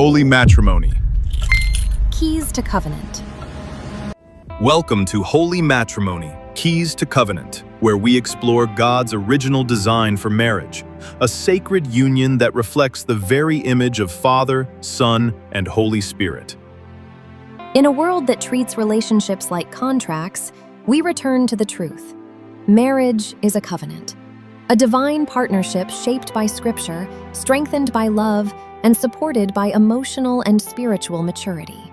Holy Matrimony. Keys to Covenant. Welcome to Holy Matrimony, Keys to Covenant, where we explore God's original design for marriage, a sacred union that reflects the very image of Father, Son, and Holy Spirit. In a world that treats relationships like contracts, we return to the truth. Marriage is a covenant, a divine partnership shaped by Scripture, strengthened by love, and supported by emotional and spiritual maturity.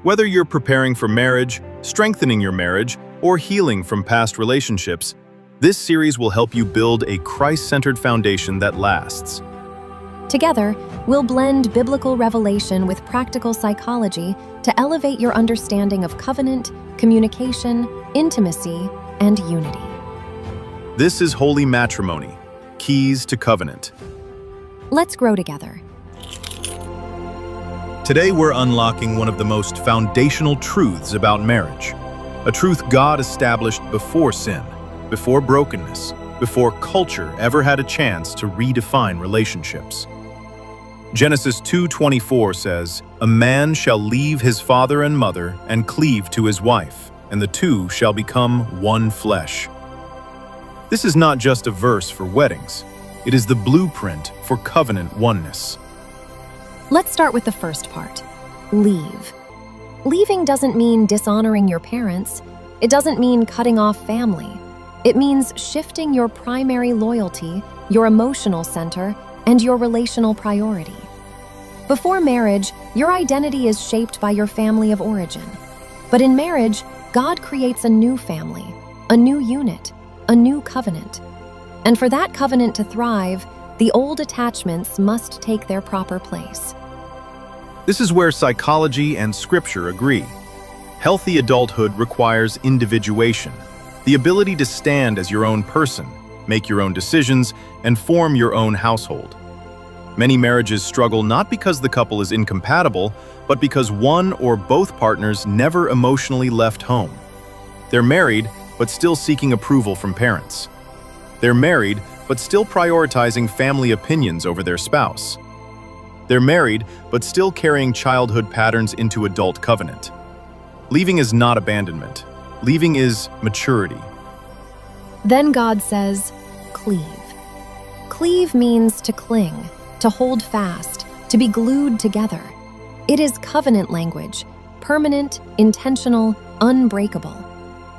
Whether you're preparing for marriage, strengthening your marriage, or healing from past relationships, this series will help you build a Christ-centered foundation that lasts. Together, we'll blend biblical revelation with practical psychology to elevate your understanding of covenant, communication, intimacy, and unity. This is Holy Matrimony, Keys to Covenant. Let's grow together. Today we're unlocking one of the most foundational truths about marriage, a truth God established before sin, before brokenness, before culture ever had a chance to redefine relationships. Genesis 2:24 says, "A man shall leave his father and mother and cleave to his wife, and the two shall become one flesh." This is not just a verse for weddings. It is the blueprint for covenant oneness. Let's start with the first part, leave. Leaving doesn't mean dishonoring your parents. It doesn't mean cutting off family. It means shifting your primary loyalty, your emotional center, and your relational priority. Before marriage, your identity is shaped by your family of origin. But in marriage, God creates a new family, a new unit, a new covenant. And for that covenant to thrive, the old attachments must take their proper place. This is where psychology and Scripture agree. Healthy adulthood requires individuation, the ability to stand as your own person, make your own decisions, and form your own household. Many marriages struggle not because the couple is incompatible, but because one or both partners never emotionally left home. They're married, but still seeking approval from parents. They're married, but still prioritizing family opinions over their spouse. They're married, but still carrying childhood patterns into adult covenant. Leaving is not abandonment. Leaving is maturity. Then God says, cleave. Cleave means to cling, to hold fast, to be glued together. It is covenant language, permanent, intentional, unbreakable.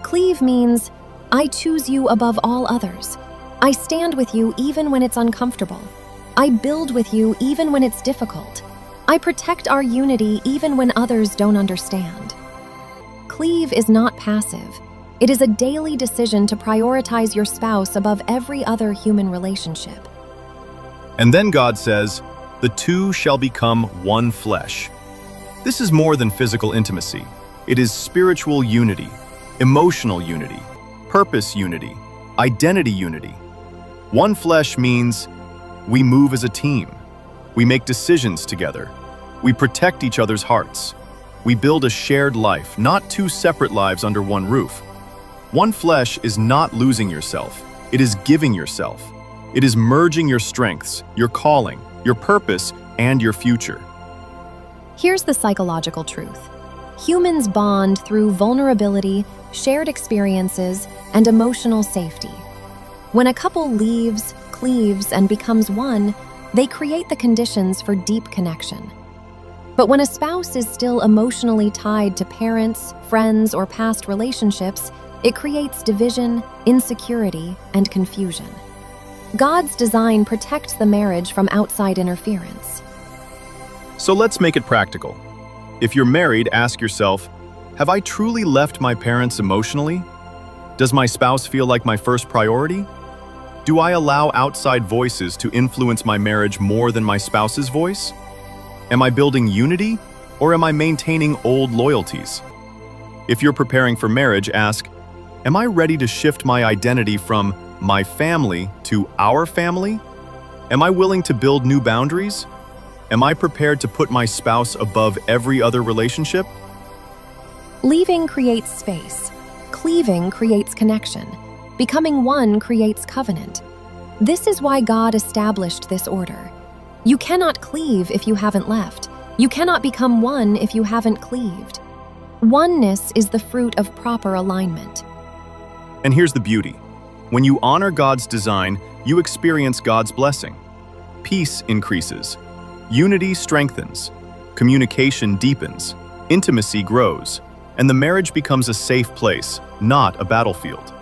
Cleave means, I choose you above all others. I stand with you even when it's uncomfortable. I build with you even when it's difficult. I protect our unity even when others don't understand. Cleave is not passive. It is a daily decision to prioritize your spouse above every other human relationship. And then God says, "The two shall become one flesh." This is more than physical intimacy. It is spiritual unity, emotional unity, purpose unity, identity unity. One flesh means we move as a team. We make decisions together. We protect each other's hearts. We build a shared life, not two separate lives under one roof. One flesh is not losing yourself. It is giving yourself. It is merging your strengths, your calling, your purpose, and your future. Here's the psychological truth. Humans bond through vulnerability, shared experiences, and emotional safety. When a couple leaves, cleaves, and becomes one, they create the conditions for deep connection. But when a spouse is still emotionally tied to parents, friends, or past relationships, it creates division, insecurity, and confusion. God's design protects the marriage from outside interference. So let's make it practical. If you're married, ask yourself, have I truly left my parents emotionally? Does my spouse feel like my first priority? Do I allow outside voices to influence my marriage more than my spouse's voice? Am I building unity, or am I maintaining old loyalties? If you're preparing for marriage, ask, am I ready to shift my identity from my family to our family? Am I willing to build new boundaries? Am I prepared to put my spouse above every other relationship? Leaving creates space. Cleaving creates connection. Becoming one creates covenant. This is why God established this order. You cannot cleave if you haven't left. You cannot become one if you haven't cleaved. Oneness is the fruit of proper alignment. And here's the beauty. When you honor God's design, you experience God's blessing. Peace increases. Unity strengthens. Communication deepens. Intimacy grows. And the marriage becomes a safe place, not a battlefield.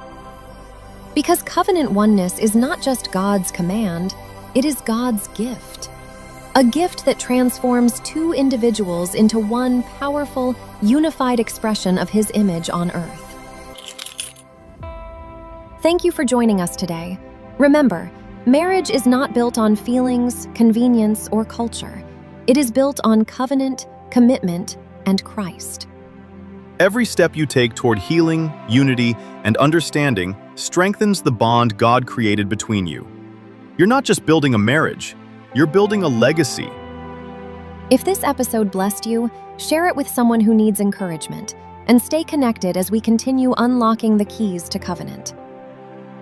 Because covenant oneness is not just God's command, it is God's gift. A gift that transforms two individuals into one powerful, unified expression of His image on earth. Thank you for joining us today. Remember, marriage is not built on feelings, convenience, or culture. It is built on covenant, commitment, and Christ. Every step you take toward healing, unity, and understanding strengthens the bond God created between you. You're not just building a marriage, you're building a legacy. If this episode blessed you, share it with someone who needs encouragement, and stay connected as we continue unlocking the keys to covenant.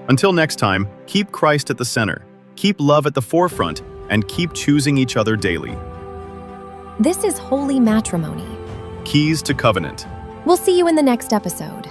Until next time, keep Christ at the center, keep love at the forefront, and keep choosing each other daily. This is Holy Matrimony. Keys to Covenant. We'll see you in the next episode.